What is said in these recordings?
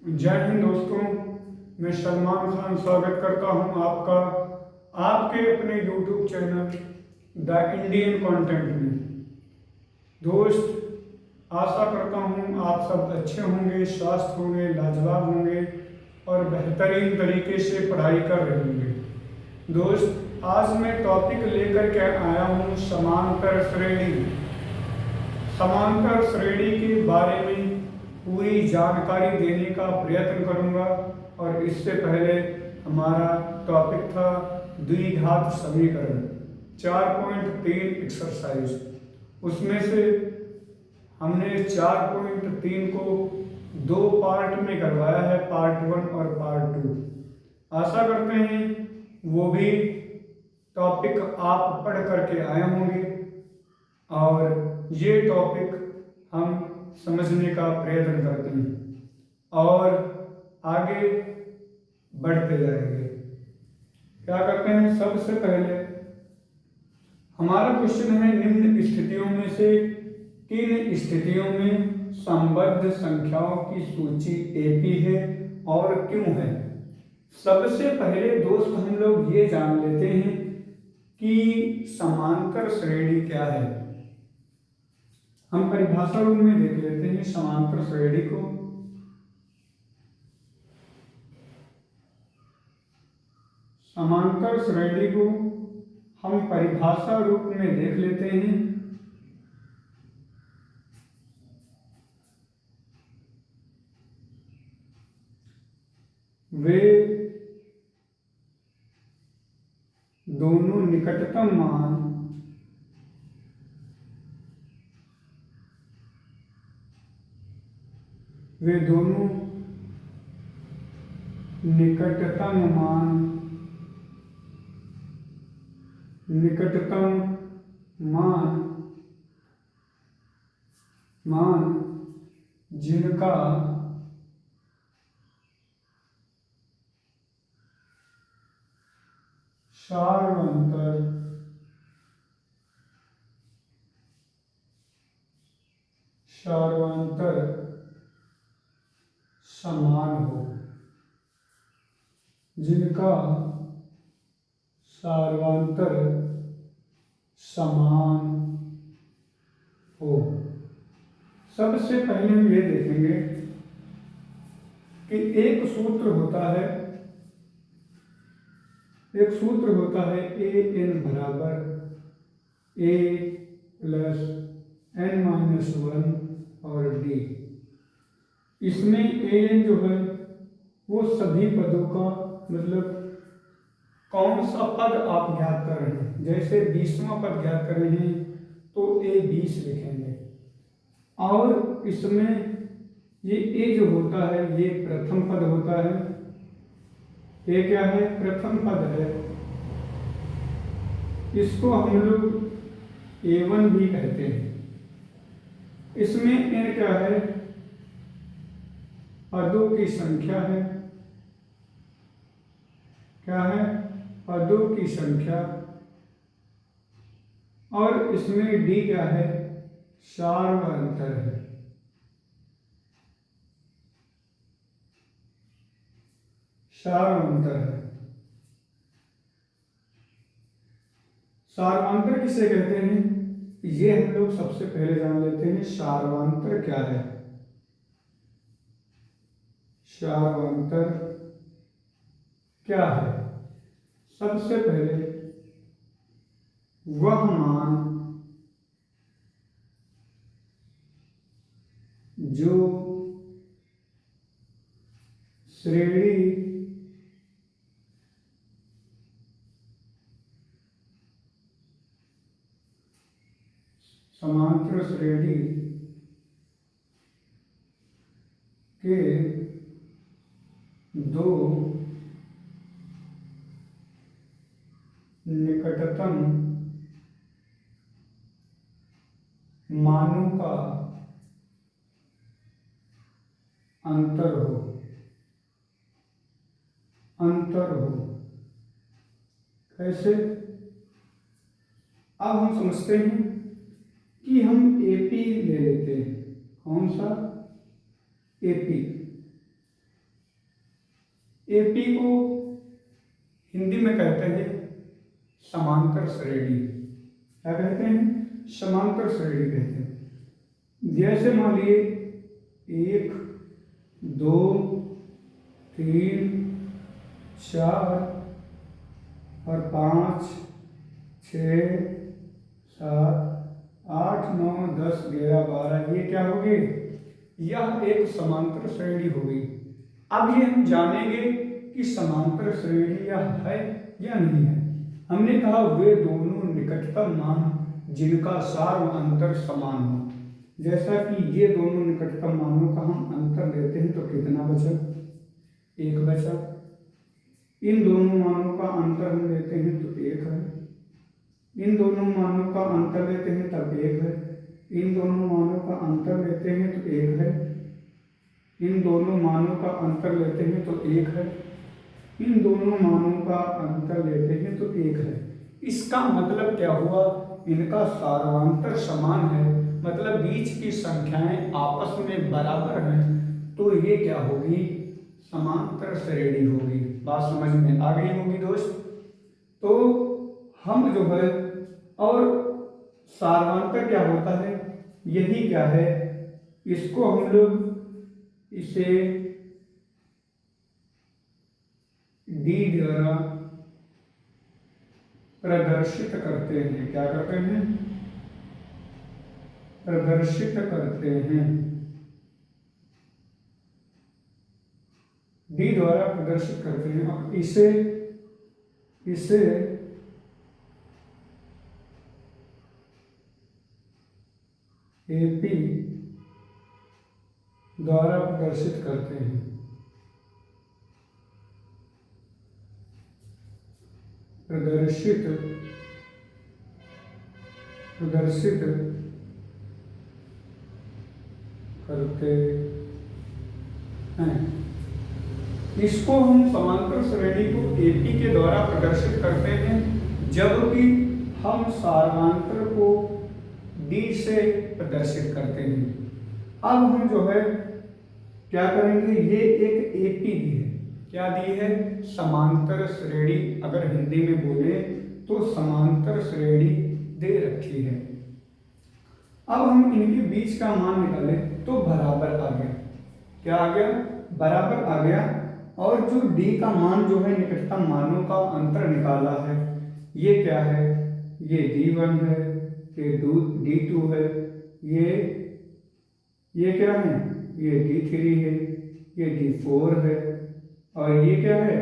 जय हिंद दोस्तों, मैं सलमान खान स्वागत करता हूं आपका आपके अपने YouTube channel the Indian content में। दोस्त, आशा करता हूं आप सब अच्छे होंगे, स्वस्थ होंगे, लाजवाब होंगे और बेहतरीन तरीके से पढ़ाई कर रहे होंगे। दोस्त, आज मैं टॉपिक लेकर के आया हूं समांतर श्रेणी। समांतर श्रेणी के बारे में पूरी जानकारी देने का प्रयत्न करूंगा। और इससे पहले हमारा टॉपिक था द्विघात समीकरण 4.3 एक्सरसाइज। उसमें से हमने 4.3 को दो पार्ट में करवाया है, पार्ट 1 और पार्ट 2। आशा करते हैं वो भी टॉपिक आप पढ़ करके आए होंगे और ये टॉपिक हम समझने का प्रयत्न करते हैं और आगे बढ़ते जाएंगे। क्या करते हैं, सबसे पहले हमारा क्वेश्चन है, निम्न स्थितियों में से किन स्थितियों में संबद्ध संख्याओं की सूची एपी है और क्यों है। सबसे पहले दोस्त हम लोग ये जान लेते हैं कि समांतर श्रेणी क्या है। हम परिभाषा रूप में देख लेते हैं समांतर श्रेणी को। समांतर श्रेणी को हम परिभाषा रूप में देख लेते हैं। वे दोनों निकटतम मान निकटतम मान जिनका सार्वंतर समान हो, जिनका सार्वंतर समान हो। सबसे पहले हम ये देखेंगे कि एक सूत्र होता है ए एन बराबर ए प्लस एन माइनस 1 और डी। इसमें ए एन जो है वो सभी पदों का मतलब कौन सा पद आप ज्ञात कर रहे हैं। जैसे 20वां पद ज्ञात कर रहे हैं तो ए 20 लिखेंगे। और इसमें ये ए जो होता है ये प्रथम पद होता है। ये क्या है, प्रथम पद है। इसको हम लोग A1 भी कहते हैं। इसमें n क्या है, पदों की संख्या है। क्या है, पदों की संख्या। और इसमें d क्या है, सार्वंतर है। सार्वंतर किसे कहते हैं, ये हम लोग सबसे पहले जान लेते हैं। सार्वंतर क्या है, सार्वंतर क्या है। सबसे पहले वह मान जो श्रेणी समांतर श्रेणी के दो निकटतम मानों का अंतर हो। कैसे, अब हम समझते हैं कि हम एपी ले लेते हैं। कौन सा, एपी। एपी को हिंदी में कहते हैं समांतर श्रेणी। क्या कहते हैं? समांतर श्रेणी कहते हैं। जैसे मान लिए 1 2 3 4 और 5 6 7 8 9 10 11 12, ये क्या होगी? यह एक समांतर श्रेणी होगी। अब ये हम जानेंगे कि समांतर श्रेणी यह है या नहीं है। हमने कहा वे दोनों निकटतम मान जिनका सार व अंतर समान हो। जैसा कि ये दोनों निकटतम मानों का हम अंतर लेते हैं तो कितना बचा? 1 बचा। इन दोनों मानों का अंतर हम लेते हैं तो 1 है। इन दोनों मानों का अंतर लेते हैं तब 1 है। इन दोनों मानों का अंतर लेते हैं तो 1 है। इन दोनों मानों का अंतर लेते हैं तो 1 है। इन दोनों मानों का अंतर लेते हैं तो 1 है। इसका मतलब क्या हुआ? इनका सार्वंतर समान है, मतलब बीच की संख्याएं आपस में बराबर हैं, तो ये क्या होगी? समांतर श्रेणी होगी। बात समझ में आ गई होगी दोस्त। तो हम जो है, और सार्वंतर क्या होता है, यही क्या है, इसको हम लोग इसे डी द्वारा प्रदर्शित करते हैं। क्या करते हैं? प्रदर्शित करते हैं। डी द्वारा प्रदर्शित करते हैं। अब इसे एपी द्वारा प्रदर्शित करते हैं। प्रदर्शित करते हैं। इसको हम समांतर श्रेणी को एपी के द्वारा प्रदर्शित करते हैं, जबकि हम सार्वंतर को डी से प्रदर्शित करते हैं। अब हम जो है क्या करेंगे, ये एक एपी दी है। क्या दी है? समांतर श्रेणी। अगर हिंदी में बोले तो समांतर श्रेणी दे रखी है। अब हम इनके बीच का मान निकालें तो बराबर आ गया। क्या आ गया? बराबर आ गया। और जो डी का मान जो है, निकटतम मानों का अंतर निकाला है, ये क्या है? ये D1 है, ये D2 है, ये क्या है? ये D3 है, ये D4 है, और ये क्या है?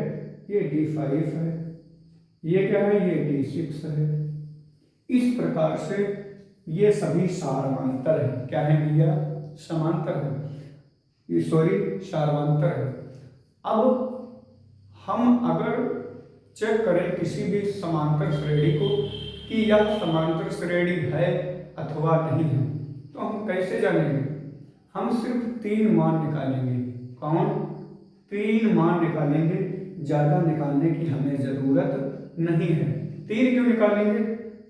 ये D5 है, ये क्या है? ये D6 है। इस प्रकार से ये सभी समांतर है। क्या है भैया? समांतर है, सॉरी सार्वंतर है। अब हम अगर चेक करें किसी भी समांतर श्रेणी को कि यह समांतर श्रेणी है अथवा नहीं है, तो हम कैसे जानेंगे? हम सिर्फ 3 मान निकालेंगे। कौन? 3 मान निकालेंगे। ज़्यादा निकालने की हमें ज़रूरत नहीं है। 3 क्यों निकालेंगे?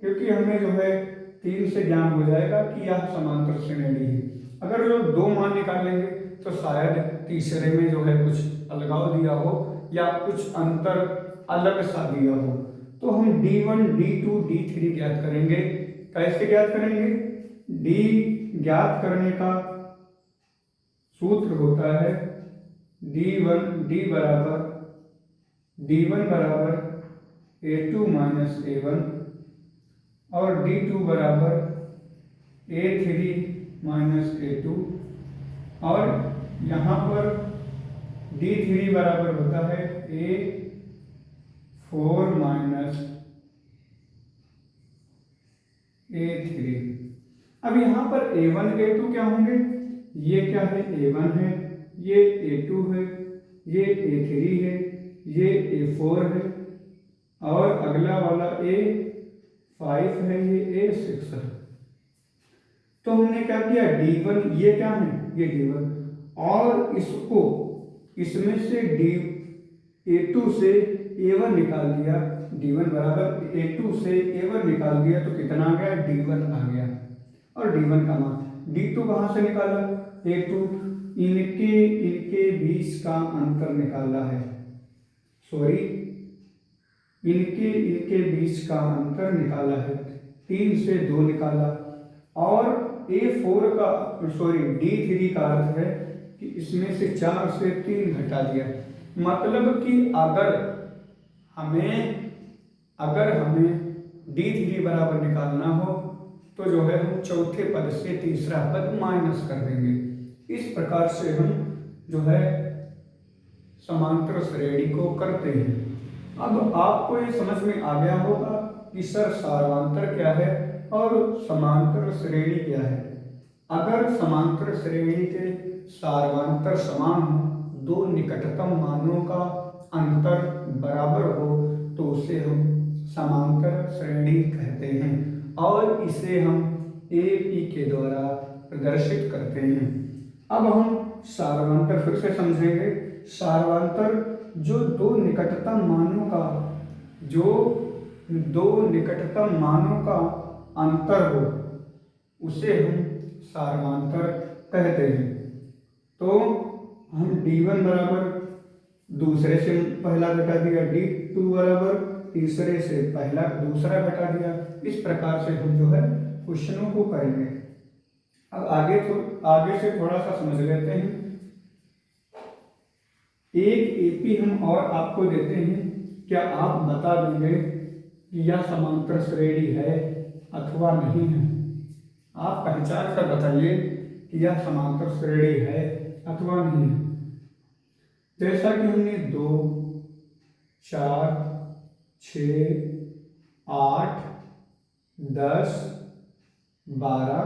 क्योंकि हमें जो है 3 से ज्ञान हो जाएगा कि यह समांतर श्रेणी है। अगर लोग 2 मान निकालेंगे तो शायद तीसरे में जो है कुछ अलगाव दिया हो या कुछ अंतर अलग सा दिया हो। तो हम D1, D2, D3 ज्ञात करेंगे। कैसे ज्ञात करेंगे? D ज्ञात करने का सूत्र होता है D1 बराबर A2 माइनस A1 और D2 बराबर A3 माइनस A2, और यहाँ पर D3 बराबर होता है A4 माइनस A3। अब यहाँ पर A1 A2 क्या होंगे? ये क्या है? A1 है, ये A2 है, ये A3 है, ये A4 है, और अगला वाला A5 है, ये A6 है। तो हमने क्या किया? D1, ये क्या है? ये D1, और इसको इसमें से A2 से A1 निकाल दिया। D1 बराबर A2 से A1 निकाल दिया तो कितना आ गया? D1 आ गया। और D1 का मान D2 कहाँ से निकाला? A2, इनके बीच का अंतर निकाला है। सॉरी, इनके इनके बीच का अंतर निकाला है, 3 से 2 निकाला। और A4 का सॉरी D3 का अर्थ है कि इसमें से 4 से 3 घटा दिया। मतलब कि अगर हमें D3 बराबर निकालना हो तो जो है हम चौथे पद से तीसरा पद माइनस कर देंगे। इस प्रकार से हम जो है समांतर श्रेणी को करते हैं। अब आपको ये समझ में आ गया होगा कि सर सारवांतर क्या है और समांतर श्रेणी क्या है। अगर समांतर श्रेणी के सारवांतर समान हो, दो निकटतम मानों का अंतर बराबर हो, तो उसे हम समांतर श्रेणी कहते हैं और इसे हम AP के द्वारा प्रदर्शित करते हैं। अब हम सारवांतर फिर से समझेंगे। सारवांतर जो दो निकटतम मानों का अंतर हो, उसे हम सारवांतर कहते हैं। तो हम D1 बराबर दूसरे से पहला घटा दिया, D2 बराबर तीसरे से दूसरा घटा दिया। इस प्रकार से हम जो है क्वेश्चनों को करेंगे। अब आगे से थोड़ा सा समझ लेते हैं। एक AP हम और आपको देते हैं, क्या आप बता देंगे कि यह समांतर श्रेणी है अथवा नहीं है? आप पहचान कर बताइए कि यह समांतर श्रेणी है अथवा नहीं है। जैसा कि हमने 2, 4, 6, 8, 10, 12,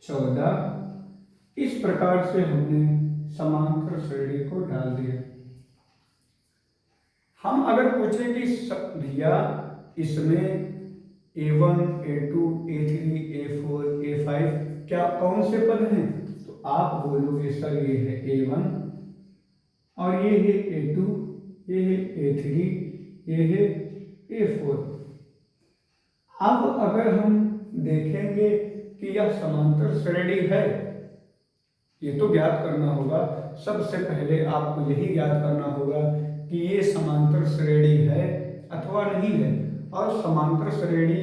14 इस प्रकार से हमने समांतर श्रेणी को डाल दिया। हम अगर पूछें कि भैया इसमें A1, A2, A3, A4, A5 क्या कौन से पद हैं, तो आप बोलोगे सर ये है A1 और ये है A2, ये है A3, ये है A4। अब अगर हम देखेंगे कि यह समांतर श्रेणी है, ये तो ज्ञात करना होगा। सबसे पहले आपको यही ज्ञात करना होगा कि ये समांतर श्रेणी है अथवा नहीं है। और समांतर श्रेणी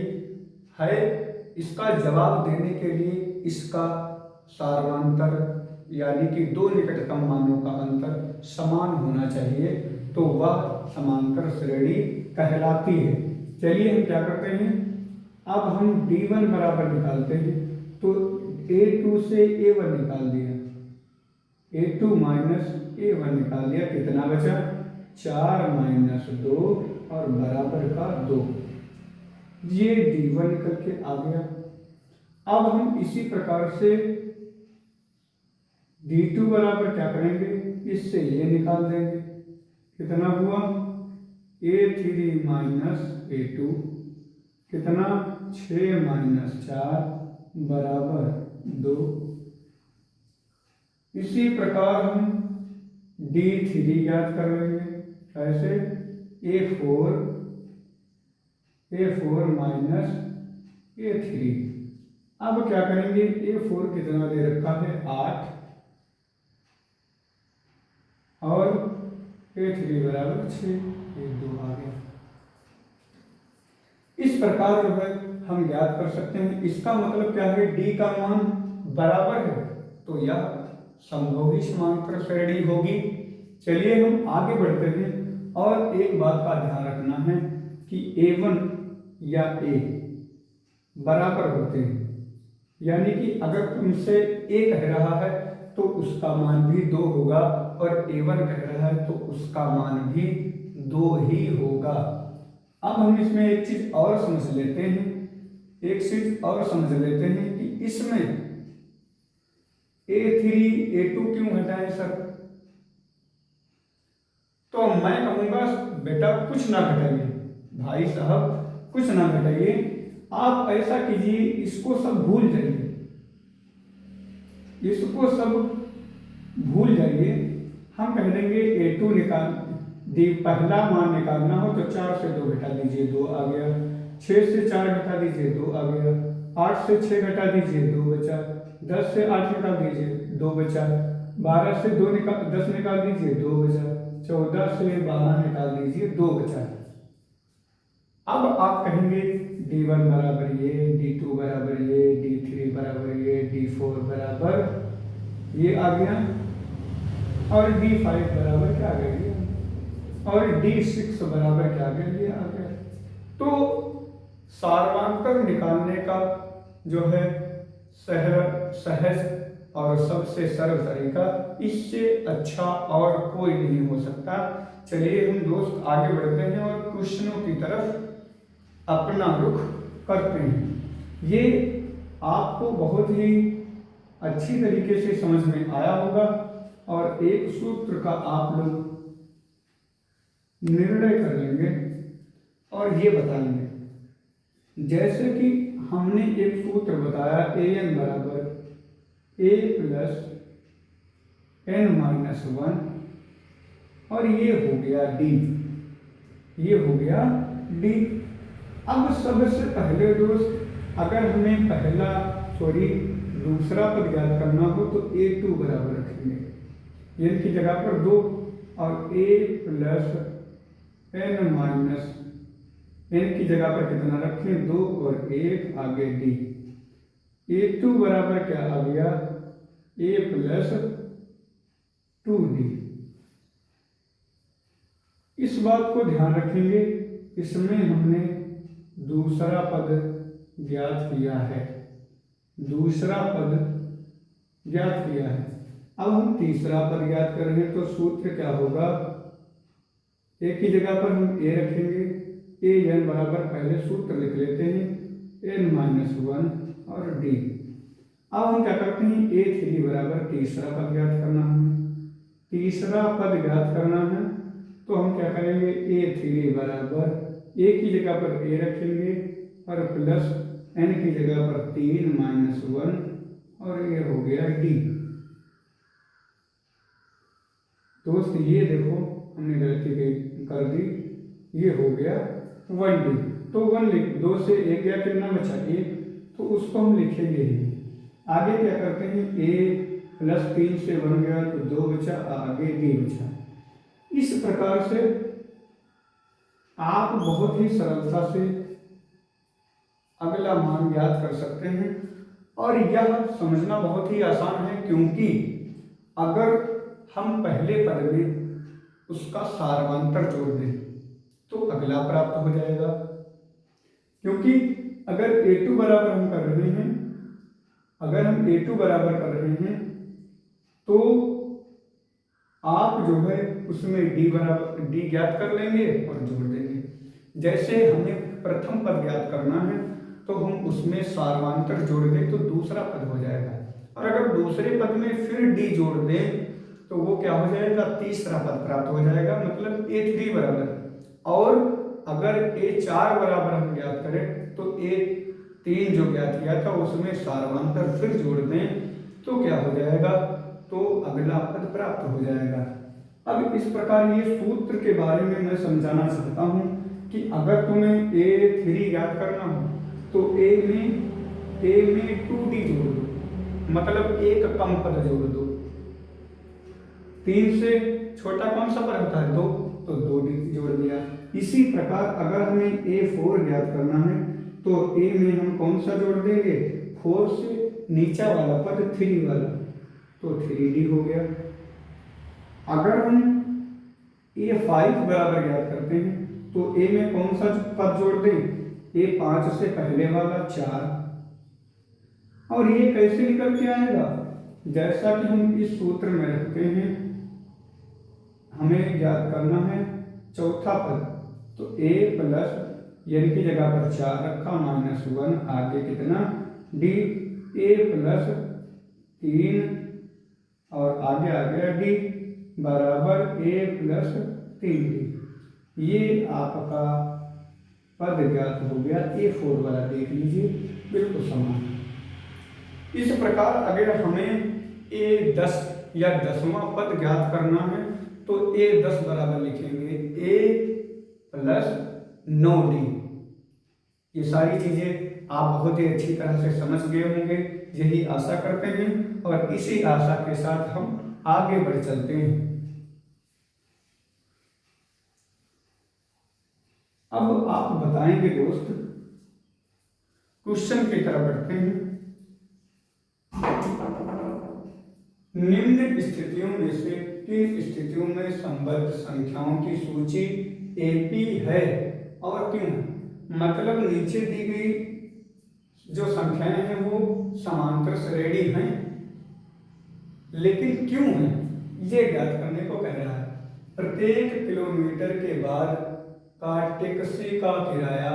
है, इसका जवाब देने के लिए इसका सारवांतर यानी कि दो निकटतम मानों का अंतर समान होना चाहिए, तो वह समांतर श्रेणी कहलाती है। चलिए हम क्या करते हैं, अब हम D1 बराबर निकालते हैं। तो A2 से A1 निकाल दिया, A2 माइनस A1 निकाल दिया, कितना बचा? 4 माइनस 2 और बराबर का 2। ये D1 निकल के आ गया। अब हम इसी प्रकार से D2 बराबर क्या करेंगे, इससे ये निकाल देंगे, कितना हुआ? A3 माइनस A2 कितना? 6 माइनस 4 बराबर 2। इसी प्रकार हम D3 ज्ञात कर लेंगे। कैसे? A4 minus A3। अब क्या करेंगे, A4 कितना दे रखा है? 8 और A3 बराबर 6, 2 आ गया। इस प्रकार जो है हम ज्ञात कर सकते हैं। इसका मतलब क्या है, D का मान बराबर है, तो यह समभुज समांतर श्रेणी होगी। चलिए हम आगे बढ़ते हैं और एक बात का ध्यान रखना है कि A1 या A बराबर होते हैं, यानी कि अगर तुमसे A कह रहा है तो उसका मान भी 2 होगा और A1 कह रहा है तो उसका मान भी 2 ही होगा। अब हम इसमें एक चीज और समझ लेते हैं कि इसमें A3 A2 क्यों घटाएं सर? तो मैं कहूंगा बेटा कुछ ना घटाइए, भाई साहब कुछ ना घटाइए। आप ऐसा कीजिए, इसको सब भूल जाइए। हम कह देंगे A2 पहला मान निकालना हो तो 4 से 2 घटा दीजिए, 2 आ गया। 6 से 4 घटा दीजिए, 2 आ गया। 8 से 6 घटा दीजिए, 2 बचा। 10 से 8 घटा दीजिए, 2 बचा। 12 से 10 निकाल दीजिए, 2 बचा। 14 से 12 निकाल दीजिए, 2 बचा। अब आप कहेंगे D1 बराबर ये, D2 बराबर ये, D3 बराबर ये, D4 बराबर ये आ गया, और D5 बराबर क्या आ गया, और D6 बराबर क्या आ गया, ये आ गया। तो सार्वंतर निकालने का जो है सहज और सबसे सरल तरीका, इससे अच्छा और कोई नहीं हो सकता। चलिए हम दोस्त आगे बढ़ते हैं और क्वेश्चनों की तरफ अपना रुख करते हैं। ये आपको बहुत ही अच्छी तरीके से समझ में आया होगा, और एक सूत्र का आप लोग निर्णय कर लेंगे और ये बताएंगे। जैसे कि हमने एक सूत्र बताया, an बराबर a प्लस n-1, और ये हो गया d, ये हो गया d। अब सबसे पहले दोस्त, अगर हमें दूसरा पद ज्ञात करना हो तो a2 बराबर रखेंगे, n की जगह पर 2, और a प्लस n की जगह पर कितना रखें, 2 और 1 आगे d। a2 बराबर क्या आ गया, a प्लस 2d। इस बात को ध्यान रखेंगे, इसमें हमने दूसरा पद ज्ञात किया है, दूसरा पद ज्ञात किया है। अब हम तीसरा पद ज्ञात कर रहे हैं, तो सूत्र क्या होगा, a की जगह पर हम a रखेंगे, an बराबर पहले सूत्र लिख लेते हैं, n-1 और d। अब हम क्या करते हैं, a3 बराबर तीसरा पद ज्ञात करना है, तीसरा पद ज्ञात करना है, तो हम क्या करेंगे, a3 बराबर a की जगह पर a रखेंगे और प्लस n की जगह पर 3-1, और ये हो गया d। दोस्त ये देखो हमने गलती कर दी, ये हो गया 1d। तो 2 से 1 गया, कितना बचा 1, तो उसको हम लिखेंगे ही। आगे क्या करते हैं, a प्लस 3 से 1 गया तो 2 बचा, आगे d बचा। इस प्रकार से आप बहुत ही सरलता से अगला मान ज्ञात कर सकते हैं, और यह समझना बहुत ही आसान है, क्योंकि अगर हम पहले पद में उसका सार्वंतर जोड़ दें तो अगला प्राप्त हो जाएगा। क्योंकि अगर a2 बराबर हम कर रहे हैं, अगर हम a2 बराबर कर रहे हैं, तो आप जो है उसमें d ज्ञात कर लेंगे और जोड़ देंगे। जैसे हमें प्रथम पद ज्ञात करना है, तो हम उसमें सार्वंतर जोड़ दें तो दूसरा पद हो जाएगा, और अगर दूसरे पद में फिर d जोड़ दें तो वो क्या हो जाएगा, तीसरा पद प्राप्त हो जाएगा, मतलब a3 बराबर। और अगर a4 बराबर हम ज्ञात करें तो a3 जो ज्ञात किया था उसमें सार्वंतर फिर जोड़ दें तो क्या हो जाएगा, तो अगला पद प्राप्त हो जाएगा। अब इस प्रकार ये सूत्र के बारे में मैं समझाना चाहता हूँ कि अगर तुम्हें a3 ज्ञात करना हो तो a में 2d जोड़ दो, मतलब एक कम पद जोड़ दो। 3 से छोटा कौन सा पद होता है, 2, तो 2d जोड़ दिया। इसी प्रकार अगर हमें a4 ज्ञात करना है तो a में हम कौन सा जोड़ देंगे, 4 से नीचा वाला पद 3 वाला, तो 3d हो गया। अगर हम a5 बराबर ज्ञात करते हैं तो a में कौन सा पद जोड़ दें, a5 से पहले वाला 4, और ये कैसे निकल के आएगा, जैसा कि हम इस सूत्र में रखते हैं, हमें ज्ञात करना है चौथा पद, तो a प्लस n की जगह पर 4 रखा, -1, आगे कितना d, a प्लस 3 और आगे आ गया d बराबर a प्लस 3d। ये आपका पद ज्ञात हो गया, a4 वाला देख लीजिए बिल्कुल समान। इस प्रकार अगर हमें a10 या 10वां पद ज्ञात करना है तो a10 बराबर लिखेंगे a प्लस 9d। ये सारी चीजें आप बहुत ही अच्छी तरह से समझ गए होंगे, यही आशा करते हैं, और इसी आशा के साथ हम आगे बढ़ चलते हैं। अब आप बताएंगे दोस्त, क्वेश्चन की तरफ बढ़ते हैं। निम्न स्थितियों में से किन स्थितियों में संबद्ध संख्याओं की सूची एपी है और क्यों? मतलब नीचे दी गई जो संख्याएं हैं वो समांतर श्रेणी हैं, लेकिन क्यों है ये ज्ञात करने को कह रहा है। प्रत्येक किलोमीटर के बाद का टैक्सी का किराया,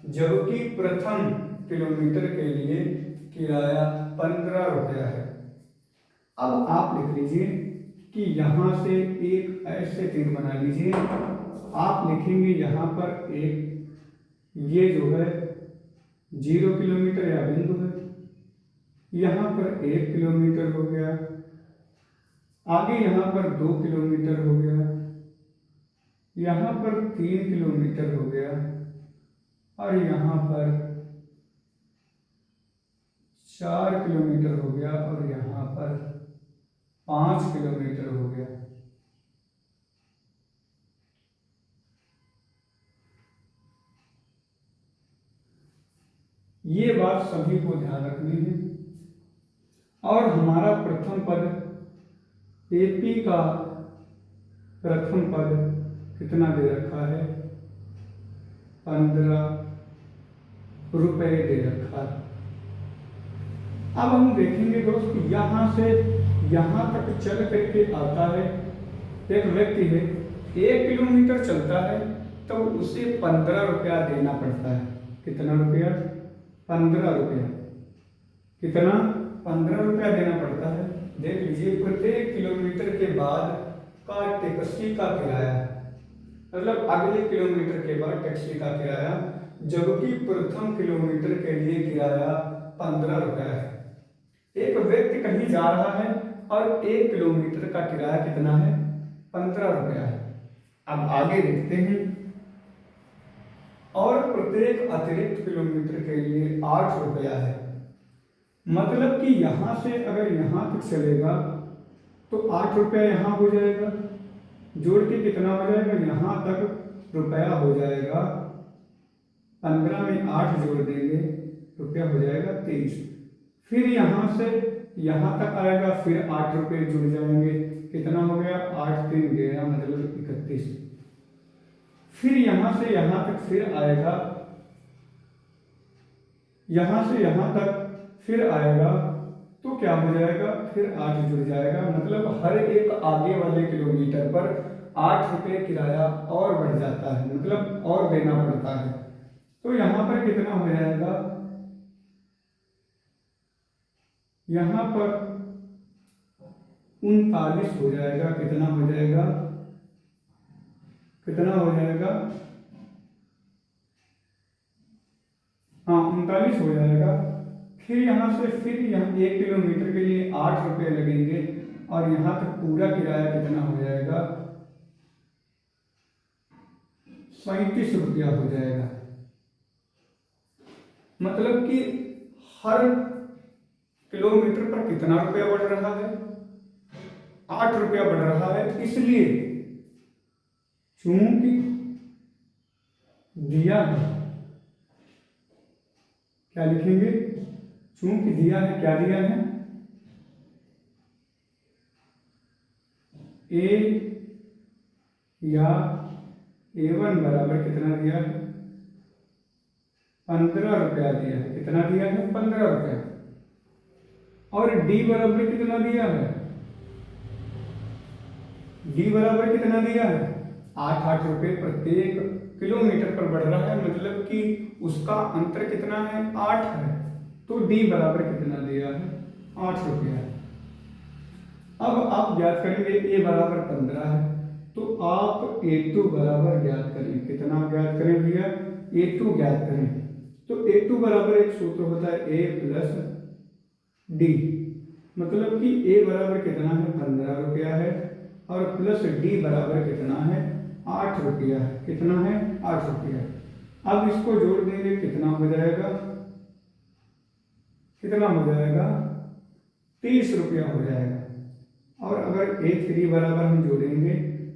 जबकि प्रथम किलोमीटर के लिए किराया 15 रुपया है। अब आप लिख लीजिए कि यहाँ से एक ऐसे तीर बना लीजिए। आप लिखेंगे यहाँ पर एक, ये जो है 0 किलोमीटर या बिंदु है, यहाँ पर 1 किलोमीटर हो गया, आगे यहाँ पर 2 किलोमीटर हो गया, यहाँ पर 3 किलोमीटर हो गया और यहाँ पर 4 किलोमीटर हो गया और यहाँ पर 5 किलोमीटर हो गया। ये बात सभी को ध्यान रखनी है। और हमारा प्रथम पद एपी का प्रथम पद कितना दे रखा है? 15 रुपए दे रखा है। अब हम देखेंगे दोस्त, यहां से यहां तक चल करके आता है एक व्यक्ति है, 1 किलोमीटर चलता है तो उसे 15 रुपया देना पड़ता है। कितना रुपया? 15 रुपया। कितना? 15 रुपया देना पड़ता है। देख लीजिए, प्रत्येक किलोमीटर के बाद का टैक्सी का किराया, मतलब अगले किलोमीटर के बाद टैक्सी का किराया, जबकि प्रथम किलोमीटर के लिए किराया 15 रुपया है। एक व्यक्ति कहीं जा रहा है और 1 किलोमीटर का किराया कितना है? 15 रुपया है। अब आगे देखते हैं। और प्रत्येक अतिरिक्त किलोमीटर के लिए 8 रुपया है। मतलब कि यहां से अगर यहां तक चलेगा तो 8 रुपया यहाँ हो जाएगा, जोड़ के कितना हो जाएगा? यहाँ तक रुपया हो जाएगा, 15 में 8 जोड़ देंगे, रुपया हो जाएगा 23। फिर यहाँ से यहाँ तक आएगा, फिर 8 रुपये जुड़ जाएंगे, कितना हो गया? 8 3 11, मतलब 31। फिर यहाँ से यहाँ तक फिर आएगा, यहाँ से यहाँ तक फिर आएगा, तो क्या हो जाएगा? फिर 8 जुड़ जाएगा। मतलब हर एक आगे वाले किलोमीटर पर 8 रुपये किराया और बढ़ जाता है, मतलब और देना पड़ता है। तो यहाँ पर कितना हो जाएगा? यहाँ पर 39 हो जाएगा। कितना हो जाएगा? कितना हो जाएगा? हाँ, 39 हो जाएगा। फिर यहाँ से फिर यहाँ 1 किलोमीटर के लिए 8 रुपये लगेंगे और यहाँ तक पूरा किराया कितना हो जाएगा? 37 रुपया हो जाएगा। मतलब कि हर किलोमीटर पर कितना रुपया बढ़ रहा है? 8 रुपया बढ़ रहा है। इसलिए चूंकि दिया है, क्या लिखेंगे? चूंकि दिया है, क्या दिया है? ए या A1 बराबर कितना दिया है? 15 रुपया दिया है। कितना दिया है? 15 रुपया। और डी बराबर कितना दिया है? डी बराबर कितना दिया है? 8 रुपये प्रत्येक किलोमीटर पर बढ़ रहा है, मतलब कि उसका अंतर कितना है? 8 है। तो डी बराबर कितना दिया है? 8 रुपया है। अब आप ज्ञात करेंगे ए बराबर 15 है, तो आप A2 बराबर ज्ञात करें। कितना ज्ञात करें भैया? A2 ज्ञात करें। तो A2 बराबर एक सूत्र होता है A प्लस डी, मतलब कि A बराबर कितना है? 15 रुपया है और प्लस डी बराबर कितना है? 8 रुपया है। कितना है? 8 रुपया। अब इसको जोड़ देंगे, कितना हो जाएगा? कितना हो जाएगा? 30 रुपया हो जाएगा। और अगर A3 बराबर हम जोड़ेंगे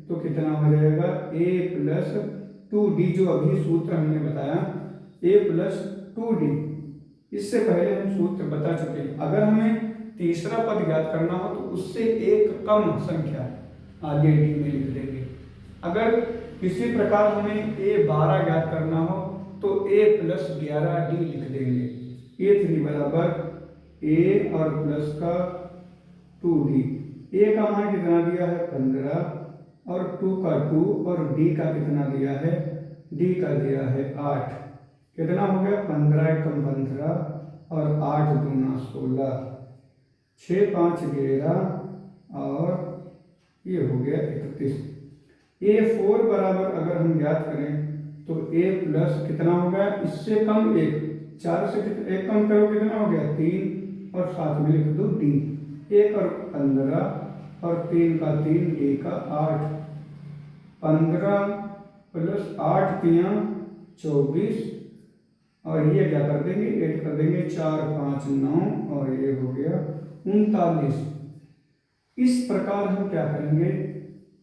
तो कितना हो जाएगा, A+2D, जो अभी सूत्र हमने बताया A+2D। इससे पहले हम सूत्र बता चुके हैं। अगर हमें तीसरा पद ज्ञात करना हो तो उससे एक कम संख्या आगे D में लिख देंगे। अगर किसी प्रकार हमें A12 ज्ञात करना हो तो A+11D लिख देंगे। A3 बराबर A और प्लस का 2D। A का मान कितना दिया है 15 और 2 का 2 और D का कितना दिया है, D का दिया है 8। कितना हो गया 15 एकम 15 और 8 दूना 16, 6 5 11 और ये हो गया 31। A4 बराबर अगर हम ज्ञात करें तो A प्लस कितना हो गया, इससे कम 1, 4 से एक कम करो कितना हो गया 3 और साथ में लिख दो D। 1 और 15 और 3 का 3, D का 8। 15 प्लस 8 तियाँ 24 और ये क्या कर देंगे, ऐड कर देंगे 4 5 9 और ये हो गया 39। इस प्रकार हम क्या करेंगे,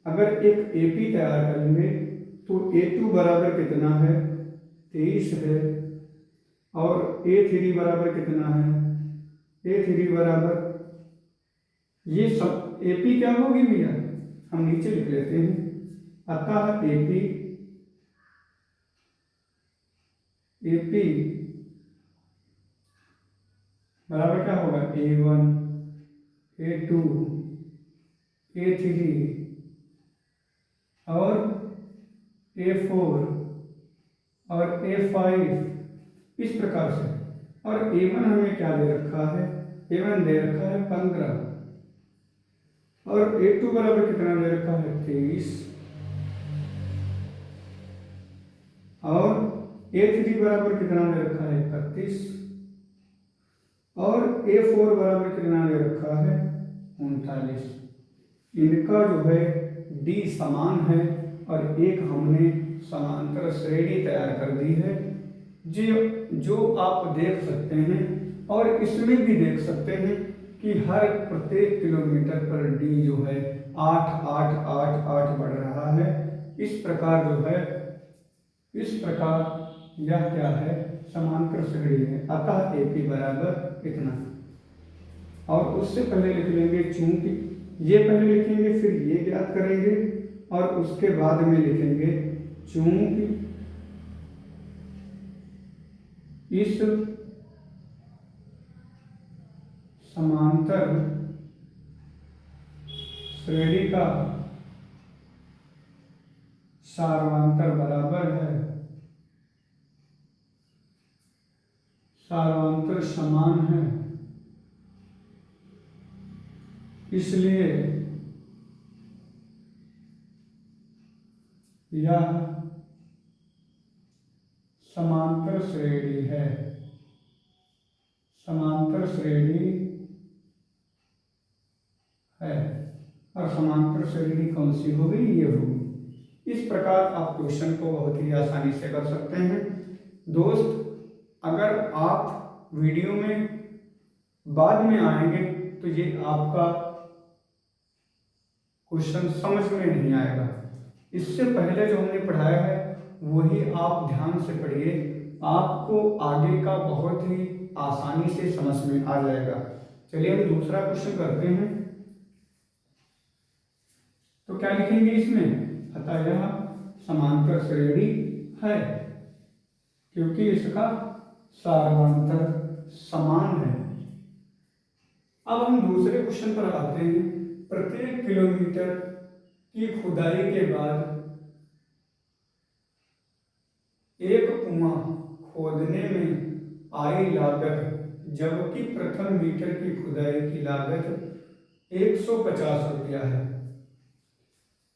अगर एक AP तैयार करेंगे तो A2 बराबर कितना है 23 है और A3 बराबर कितना है, A3 बराबर ये सब AP क्या होगी भैया, हम नीचे लिख लेते हैं। अतः AP बराबर क्या होगा A1 A2 A3 और A4 और A5 इस प्रकार से। और A1 हमें क्या दे रखा है, A1 दे रखा है 15 और A2 बराबर कितना दे रखा है 23 और A3 बराबर कितना दे रखा है 31 और A4 बराबर कितना दे रखा है 39। इनका जो है D समान है और एक हमने समांतर श्रेणी तैयार कर दी है जो आप देख सकते हैं और इसमें भी देख सकते हैं कि हर प्रत्येक किलोमीटर पर D जो है 8 8 8 8 बढ़ रहा है। इस प्रकार जो है, इस प्रकार यह क्या है समांतर श्रेणी है। अतः AP बराबर इतना। और उससे पहले लिख लेंगे, चूंकि ये पहले लिखेंगे फिर ये ज्ञात करेंगे और उसके बाद में लिखेंगे चूंकि इस समांतर श्रेणी का सार्वंतर बराबर है, सार्वंतर समान है, इसलिए यह समांतर श्रेणी है। समांतर श्रेणी है और समांतर श्रेणी कौन सी होगी, ये होगी। इस प्रकार आप क्वेश्चन को बहुत ही आसानी से कर सकते हैं। दोस्त, अगर आप वीडियो में बाद में आएंगे तो ये आपका क्वेश्चन समझ में नहीं आएगा। इससे पहले जो हमने पढ़ाया है वही आप ध्यान से पढ़िए, आपको आगे का बहुत ही आसानी से समझ में आ जाएगा। चलिए हम दूसरा क्वेश्चन करते हैं। तो क्या लिखेंगे इसमें, अतः यह समांतर श्रेणी है क्योंकि इसका सार्वंतर समान है। अब हम दूसरे क्वेश्चन पर आते हैं। प्रत्येक किलोमीटर की खुदाई के बाद एक कुआं खोदने में आई लागत, जबकि प्रथम मीटर की खुदाई की लागत 150 रुपया है।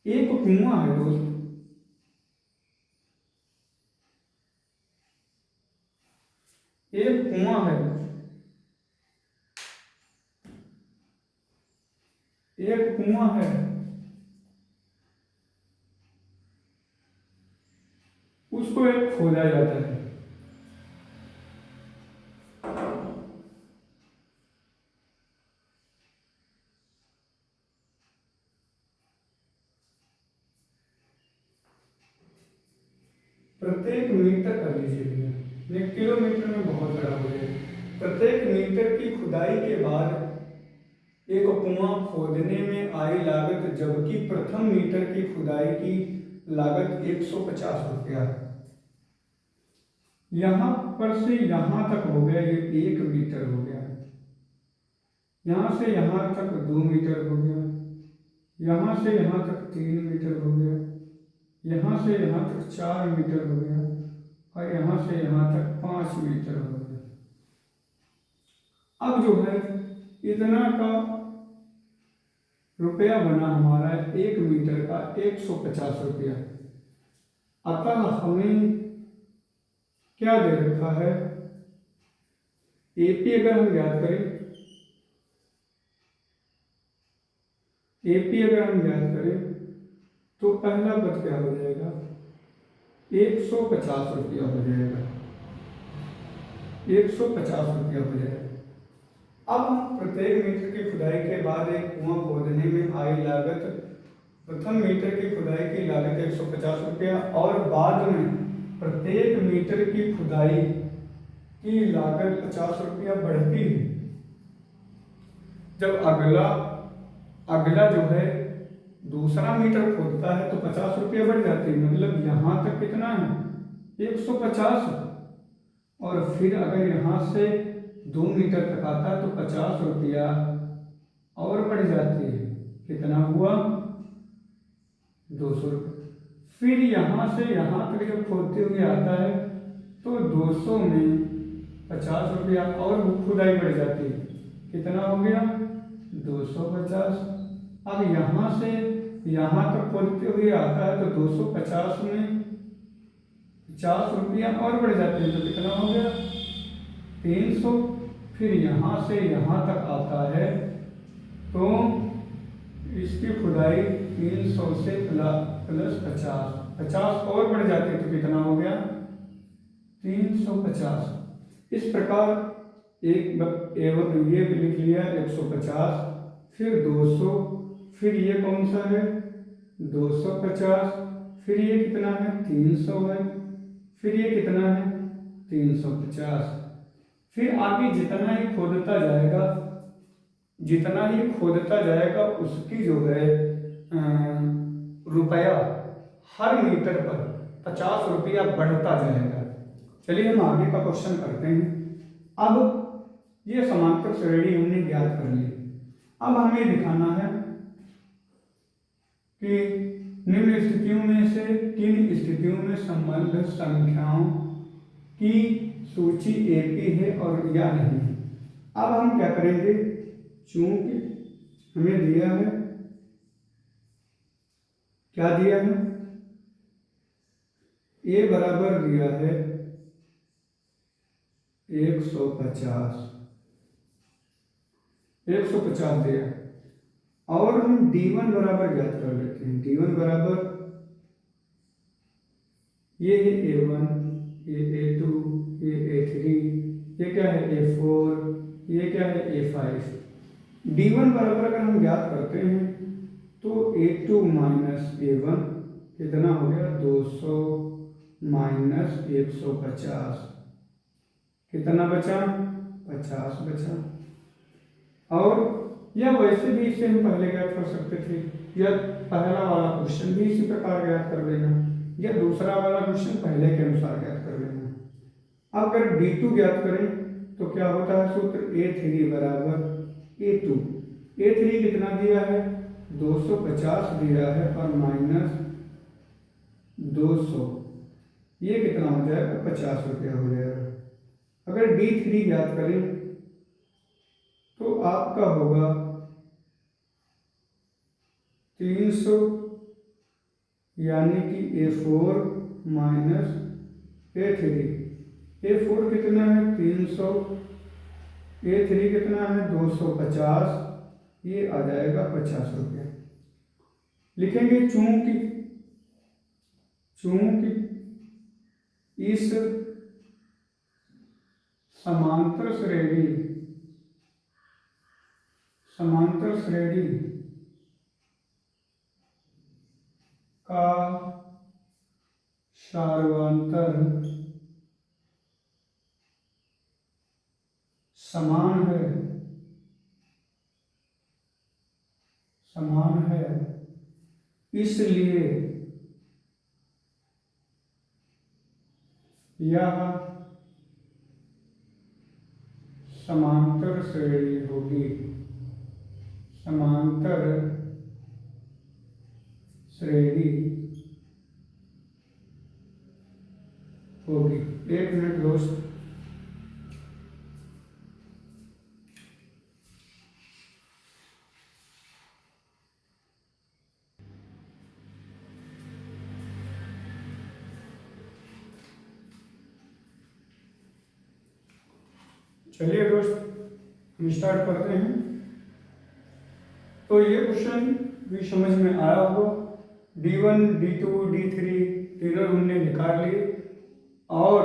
एक कुआं है दोस्त, एक कुआं है, एक कुआं है, उसको एक खोदा जाता है। प्रत्येक मीटर कर लीजिए भैया, ये किलोमीटर में बहुत बड़ा हो गया। प्रत्येक मीटर की खुदाई के बाद एक कुआं खोदने में आई लागत, जबकि प्रथम मीटर की खुदाई की लागत 150 रुपया। यहां पर से यहां तक हो गया, ये 1 मीटर हो गया। यहां से यहां तक 2 मीटर हो गया। यहां से यहां तक 3 मीटर हो गया। यहां से यहां तक 4 मीटर हो गया और यहां से यहां तक 5 मीटर हो गया। अब जो है इतना का रुपया बना हमारा 1 मीटर का 150 रुपया। अतः हमें क्या दे रखा है, एपी अगर हम ज्ञात करें, एपी अगर हम ज्ञात करें तो पहला पद क्या हो जाएगा, 150 रुपया हो जाएगा, 150 रुपया हो जाएगा। अब हम प्रत्येक मीटर की खुदाई के बाद एक कुआं खोदने में आई लागत, प्रथम मीटर की खुदाई की लागत 150 रुपया और बाद में प्रत्येक मीटर की खुदाई की लागत 50 रुपया बढ़ती है। जब अगला जो है दूसरा मीटर खोदता है तो 50 रुपया बढ़ जाती है, मतलब यहाँ तक कितना है 150। और फिर अगर यहाँ से 2 मीटर तक आता है तो 50 रुपया और बढ़ जाती है, कितना हुआ 200 रुपये। फिर यहाँ से यहाँ तक जब खोदते हुए आता है तो 200 में 50 रुपया और खुदाई बढ़ जाती है, कितना हो गया 250। अब यहाँ से यहाँ तक खोदते हुए आता है तो 250 में 50 रुपया और बढ़ जाते हैं, तो कितना हो गया 300। फिर यहाँ से यहाँ तक आता है तो इसकी खुदाई 300 से प्लस 50 और बढ़ जाती है, तो कितना हो गया 350। इस प्रकार ये भी लिख लिया 150, फिर 200, फिर ये कौन सा है 250, फिर ये कितना है 300 है, फिर ये कितना है 350। फिर आगे जितना ही खोदता जाएगा उसकी जो है रुपया हर मीटर पर 50 रुपया बढ़ता जाएगा। चलिए हम आगे का क्वेश्चन करते हैं। अब ये समांतर श्रेणी हमने ज्ञात कर ली। अब हमें दिखाना है कि निम्न स्थितियों में से किन स्थितियों में संबंध संख्याओं की सूची एपी है और या नहीं। अब हम क्या करेंगे, चूंकि हमें दिया है, क्या दिया है, ए बराबर दिया है 150 दिया, और हम D1 बराबर ज्ञात कर लेते हैं। D1 बराबर ये है A1, ये A2, ये A3, ये क्या है A4, ये क्या है A5। D1 बराबर अगर हम ज्ञात करते हैं तो A2 माइनस A1 कितना हो गया 200 माइनस 150, कितना बचा 50 बचा। और या वैसे भी इसे हम पहले ज्ञात कर सकते थे, या पहला वाला क्वेश्चन भी इसी प्रकार ज्ञात कर लेना, या दूसरा वाला क्वेश्चन पहले के अनुसार ज्ञात कर लेना। अब अगर D2 ज्ञात करें तो क्या होता है सूत्र, A3 बराबर A2। A3 कितना दिया है 250 दिया है और माइनस 200, ये कितना हो जाएगा 50 रुपया हो जाएगा। अगर D3 ज्ञात करें तो आपका होगा 300, यानी कि A4 माइनस A3। A4 कितना है 300, A3 कितना है 250, ये आ जाएगा 50 रुपया। लिखेंगे चूंकि इस समांतर श्रेणी का सार्वंतर समान है, समान है, इसलिए यह समांतर श्रेणी होगी, समांतर श्रेणी होगी। एक मिनट दोस्त, चलिए दोस्त हम स्टार्ट करते हैं। तो ये क्वेश्चन भी समझ में आया होगा। D1, D2, D3 तीनों हमने निकाल लिए और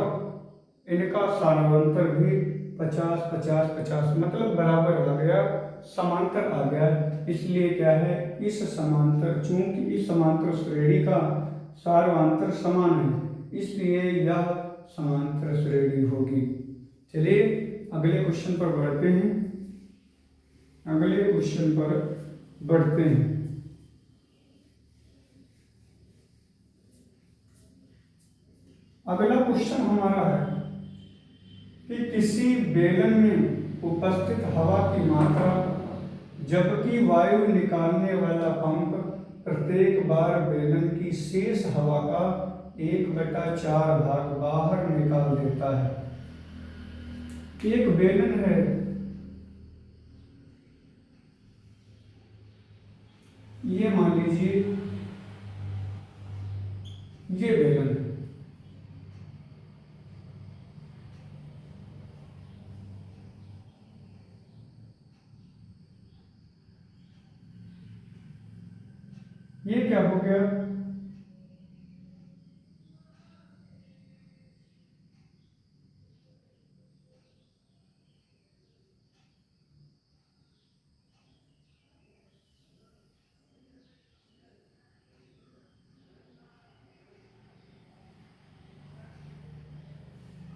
इनका सारांतर भी 50, 50, 50 मतलब बराबर आ गया, समांतर आ गया। इसलिए क्या है, इस समांतर, चूंकि इस समांतर श्रेणी का सारांतर समान है, इसलिए यह समांतर श्रेणी होगी। चलिए अगले क्वेश्चन पर बढ़ते हैं, अगले क्वेश्चन पर बढ़ते हैं। अगला क्वेश्चन हमारा है कि किसी बेलन में उपस्थित हवा की मात्रा जबकि वायु निकालने वाला पंप प्रत्येक बार बेलन की शेष हवा का 1/4 भाग बाहर निकाल देता है। एक बेलन है, ये मान लीजिए ये बेलन है, ये क्या हो गया,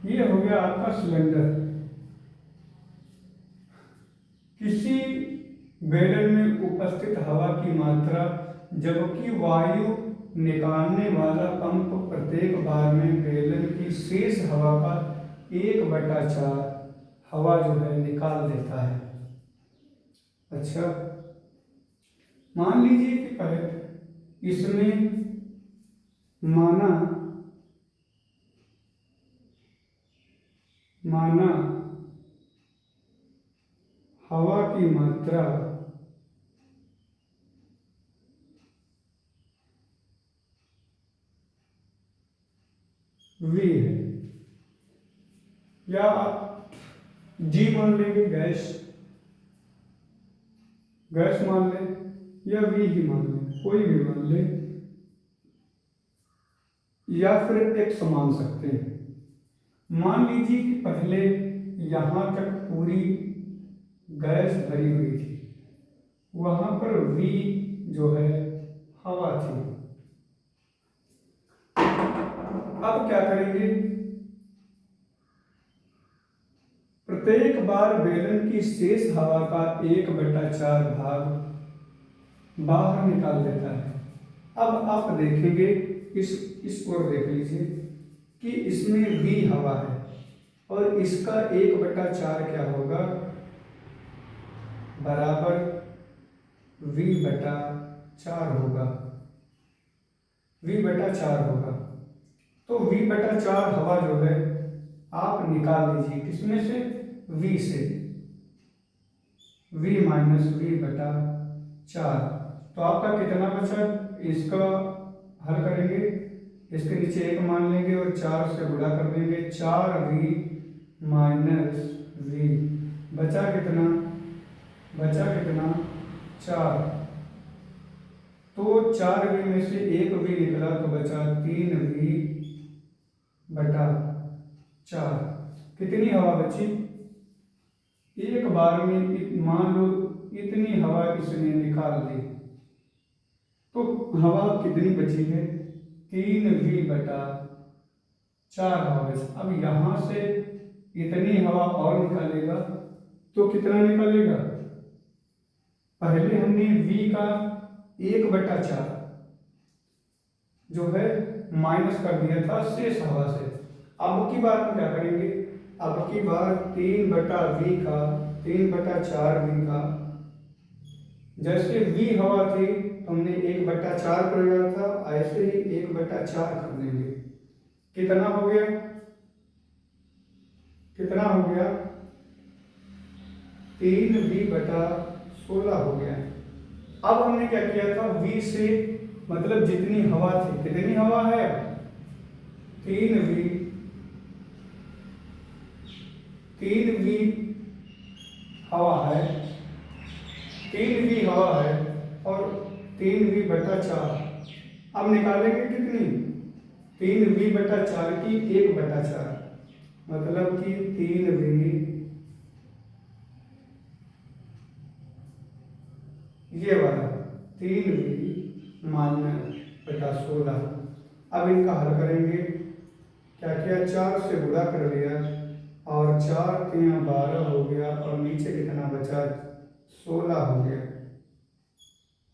ये हो गया आपका सिलेंडर। किसी बेलन में उपस्थित हवा की मात्रा जबकि वायु निकालने वाला पंप प्रत्येक बार में बेलन की शेष हवा का 1/4 हवा जो है निकाल देता है। अच्छा, मान लीजिए कि पहले इसमें माना हवा की मात्रा V है, या G मान लेंगे, गैस मान ले, या V ही मान ले, कोई भी मान ले, या फिर X मान सकते हैं। मान लीजिए कि पहले यहां तक पूरी गैस भरी हुई थी, वहां पर V जो है हवा थी। अब क्या करेंगे, प्रत्येक बार बेलन की शेष हवा का 1/4 भाग बाहर निकाल देता है। अब आप देखेंगे, इस ओर देख लीजिए कि इसमें V हवा है और इसका 1/4 क्या होगा, बराबर V/4 होगा, V/4 होगा। तो V/4 हवा जो है आप निकाल लीजिए, किसमें से, V से, V - V/4। तो आपका कितना बचा, इसका हल करेंगे, इसके नीचे 1 मान लेंगे और 4 से गुणा कर देंगे, 4V - V बचा कितना, 4। तो 4V में से 1V निकला तो बचा 3V/4। कितनी हवा बची, एक बार में मान लो इतनी हवा इसने निकाल ली, तो हवा कितनी बची है, 3V/4। 4 हवा बची। अब यहाँ से इतनी हवा और निकालेगा तो कितना निकालेगा? पहले हमने v का 1/4 जो है माइनस कर दिया था शेष हवा से। अब की बार हम क्या करेंगे? अब की बार 3/v का 3/4v का, जैसे v हवा थी तो हमने 1/4 कर लिया था, ऐसे ही 1/4 कर देंगे। कितना हो गया? कितना हो गया? 3v/16 हो गया। अब हमने क्या किया था? v से मतलब जितनी हवा थी, कितनी हवा है? 3v 3v हवा है, 3v हवा है और 3v/4। अब निकालेंगे कितनी? 3v/4 की 1/4, मतलब कि 3v, ये वाला 3v-16। अब इनका हल करेंगे। क्या किया? 4 से गुणा कर लिया और 4 3 12 हो गया और नीचे कितना बचा? 16 हो गया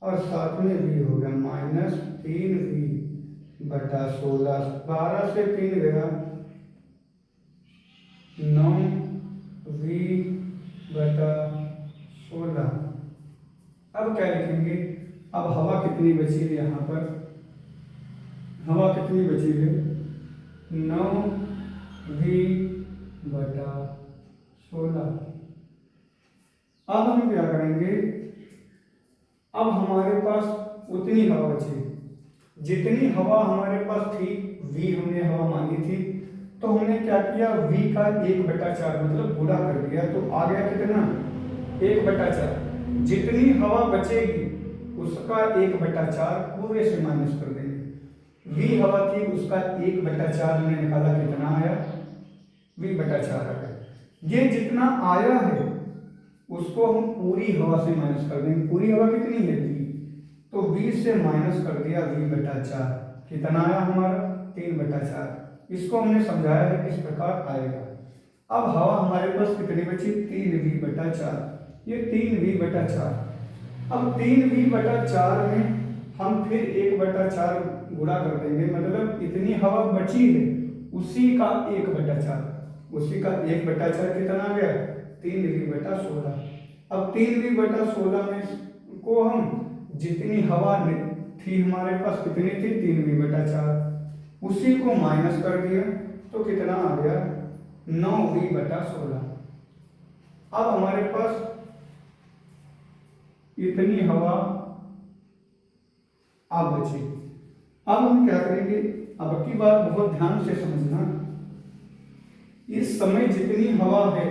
और साथ में v हो गया -3v/16। 12 से 3 गया 9v/16। अब क्या लिखेंगे? अब हवा कितनी बची है? यहाँ पर हवा कितनी बची है? 9v/16। अब हम क्या करेंगे? अब हमारे पास उतनी हवा बची, जितनी हवा हमारे पास थी, v हमने हवा मानी थी, तो हमने क्या किया? v का 1/4 मतलब गुणा कर दिया, तो आ गया कितना? 1/4। जितनी हवा बचेगी उसका 1/4 पूरे से माइनस कर देंगे। v हवा थी, उसका 1/4 हमने निकाला, कितना आया? v/4 आ गया। ये जितना आया है उसको हम पूरी हवा से माइनस कर देंगे। पूरी हवा कितनी है? v, तो v से माइनस कर दिया v/4। कितना आया हमारा? 3/4। इसको हमने समझाया है किस प्रकार आएगा। अब हवा हमारे पास कितनी बची? 3v/4। ये 3v/4। अब 3v/4 में हम फिर 1/4 गुणा कर देंगे, मतलब इतनी हवा बची है उसी का 1/4। उसी का 1/4 कितना आ गया? 3v/16। अब 3v/16 में को हम जितनी हवा थी हमारे पास, कितनी थी? 3v/4, उसी को माइनस कर दिया तो कितना आ गया? 9v/16। अब हमारे पास इतनी हवा अब बची। अब हम क्या करेंगे? अब की बात बहुत ध्यान से समझना। इस समय जितनी हवा है,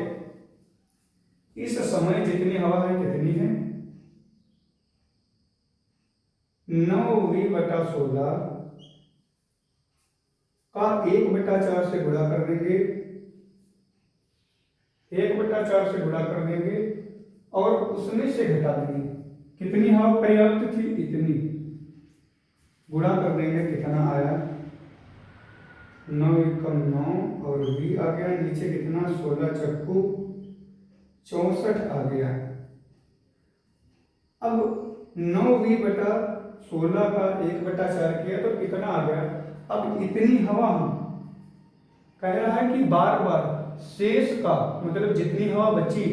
इस समय जितनी हवा है कितनी है? 9v/16 का 1/4 से गुणा कर देंगे, 1/4 से गुणा कर देंगे और उसमें से घटा देंगे। कितनी हवा पर्याप्त थी? इतनी। गुणा कर देंगे, कितना आया? 9 एकम 9 और v आ गया नीचे कितना? 16 चक्कू 64 आ गया। अब 9v/16 का 1/4 किया तो कितना आ गया? अब इतनी हवा हम कह रहा है कि बार बार शेष का मतलब जितनी हवा बची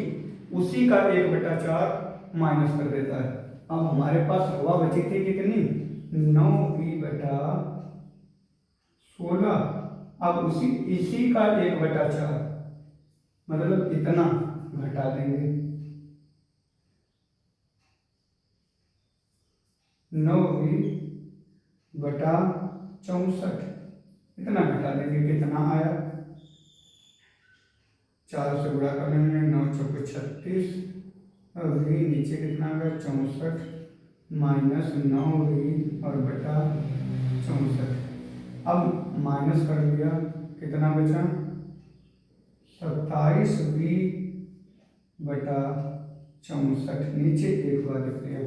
उसी का 1/4 माइनस कर देता है। अब हमारे पास हवा बची थी कितनी? 9v/16। अब इसी का 1/4 मतलब इतना घटा देंगे। 9v/64 इतना घटा देंगे, कितना आया? 4 से गुणा कर लेंगे, 9 चौके 36 और v नीचे कितना आ गया? 64 माइनस 9v और बटा 64। अब माइनस कर लिया, कितना बचा? 27v/64 नीचे एक बार लिख लिया।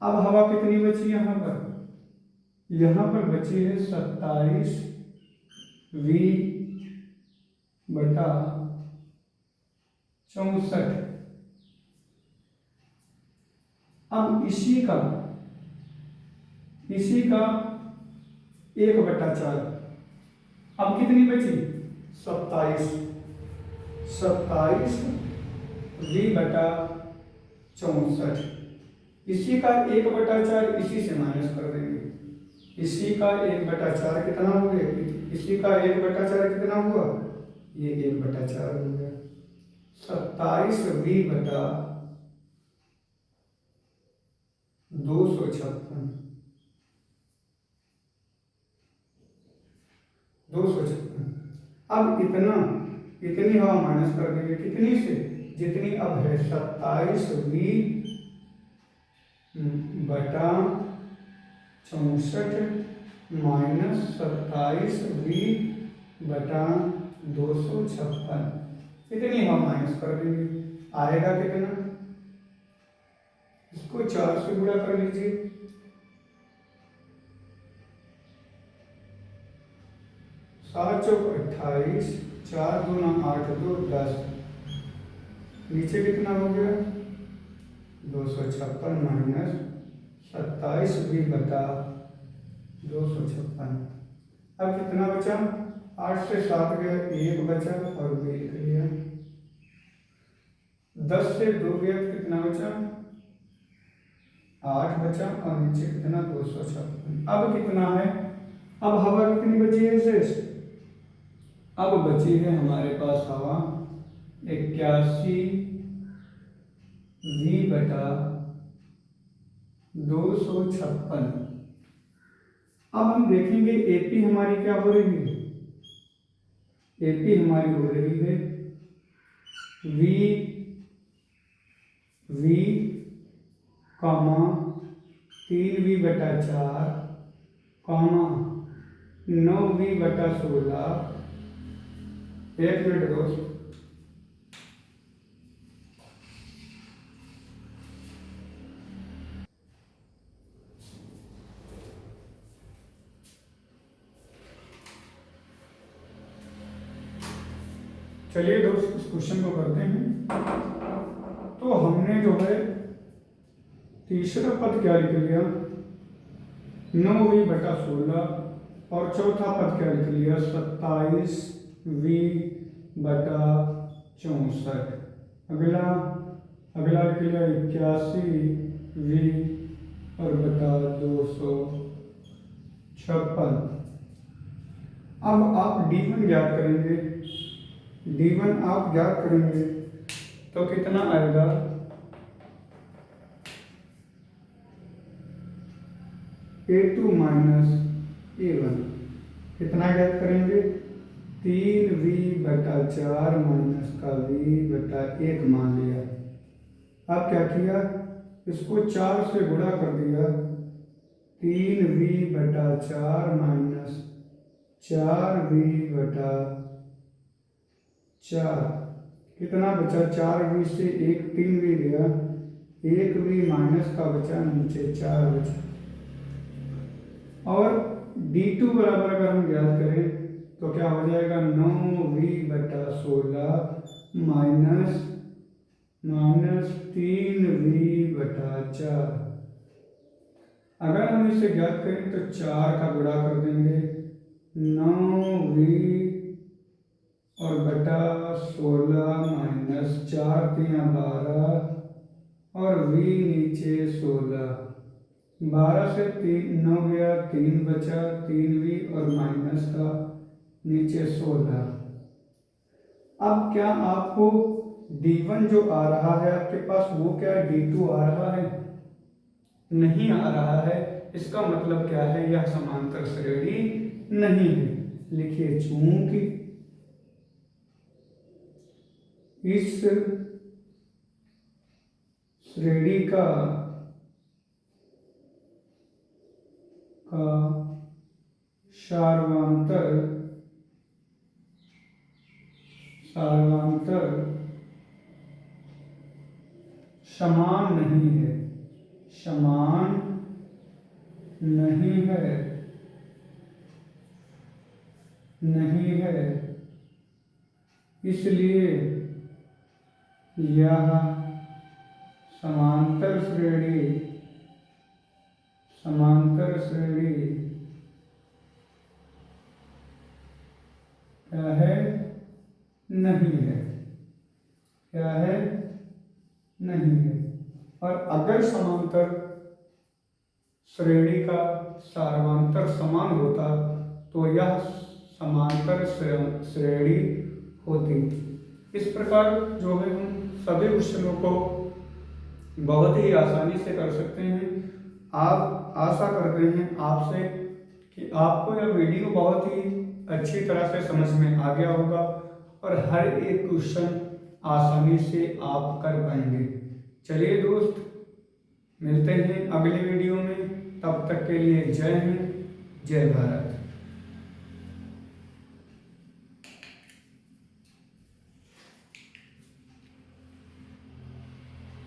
अब हवा कितनी बची? यहाँ पर बची है 27v/64 बटा 64। अब इसी का 1/4। अब कितनी बची? 27। 27 v बटा 64। इसी का 1/4 इसी से माइनस कर देंगे। इसी का 1/4 कितना हो गया? इसी का 1/4 कितना हुआ? ये 1/4 हो गया। 27 v बटा 256। 256। अब इतनी हवा माइनस कर देंगे। कितनी से? जितनी अब है 27 v बटा 64 माइनस 27 v बटा 256। इतनी हवा माइनस कर देंगे। आएगा कितना? इसको 4 से गुणा कर लीजिए। 7 चौक 28, 4 दूना 8, 2 10। नीचे कितना हो गया? 256 माइनस 27 v बटा 256। अब कितना बचा? 8 से 7 गया, 1 बचा और v लिख लिया। 10 से 2 गया, कितना बचा? 8 बचा और नीचे कितना? 256। अब कितना है? अब हवा कितनी बची है शेष? अब बची है हमारे पास हवा 81 v बटा 256। अब हम देखेंगे एपी हमारी क्या हो रही है? एपी हमारी हो रही है v कामा 3v बटा 4 कामा 9v बटा 16। 1 मिनट दोस्त। चलिए दोस्त इस क्वेश्चन को करते हैं। तो हमने जो है तीसरा पद क्या लिख लिया? 9v बटा 16 और चौथा पद क्या लिख लिया? 27v बटा 64। अगला लिख लिया 81v और बटा 256। अब आप d1 ज्ञात करेंगे। d1 आप ज्ञात करेंगे तो कितना आएगा? a2 minus a1। कितना ज्ञात करेंगे? 3v बटा 4 माइनस का v बटा 1 मान लिया। अब क्या किया? इसको 4 से गुणा कर दिया। 3v बटा 4 माइनस 4v बटा 4। कितना बचा? 4v से 1 3v गया, 1v माइनस का बचा, नीचे 4 बचा। और d2 बराबर अगर हम ज्ञात करें तो क्या हो जाएगा? 9v बटा 16 माइनस 3v बटा 4। अगर हम इसे ज्ञात करें तो 4 का गुणा कर देंगे। 9v और बटा 16 माइनस 4 3 12 और v नीचे 16। 12 से 9 गया, 3 बचा, 3v और माइनस का नीचे 16। अब क्या आपको d1 जो आ रहा है आपके पास वो क्या है? d2 आ रहा है? नहीं आ रहा है। इसका मतलब क्या है? यह समांतर श्रेणी नहीं है। लिखिए चूंकि इस श्रेणी का सार्वंतर समान नहीं है। समान नहीं है। नहीं है इसलिए यह समांतर श्रेणी क्या है? नहीं है। क्या है? नहीं है। और अगर समांतर श्रेणी का सार्वंतर समान होता तो यह समांतर श्रेणी होती। इस प्रकार जो है हम सभी क्वेश्चनों को बहुत ही आसानी से कर सकते हैं। आप आशा करते हैं आपसे कि आपको यह वीडियो बहुत ही अच्छी तरह से समझ में आ गया होगा और हर एक क्वेश्चन आसानी से आप कर पाएंगे। चलिए दोस्त, मिलते हैं अगले वीडियो में। तब तक के लिए जय हिंद, जय भारत।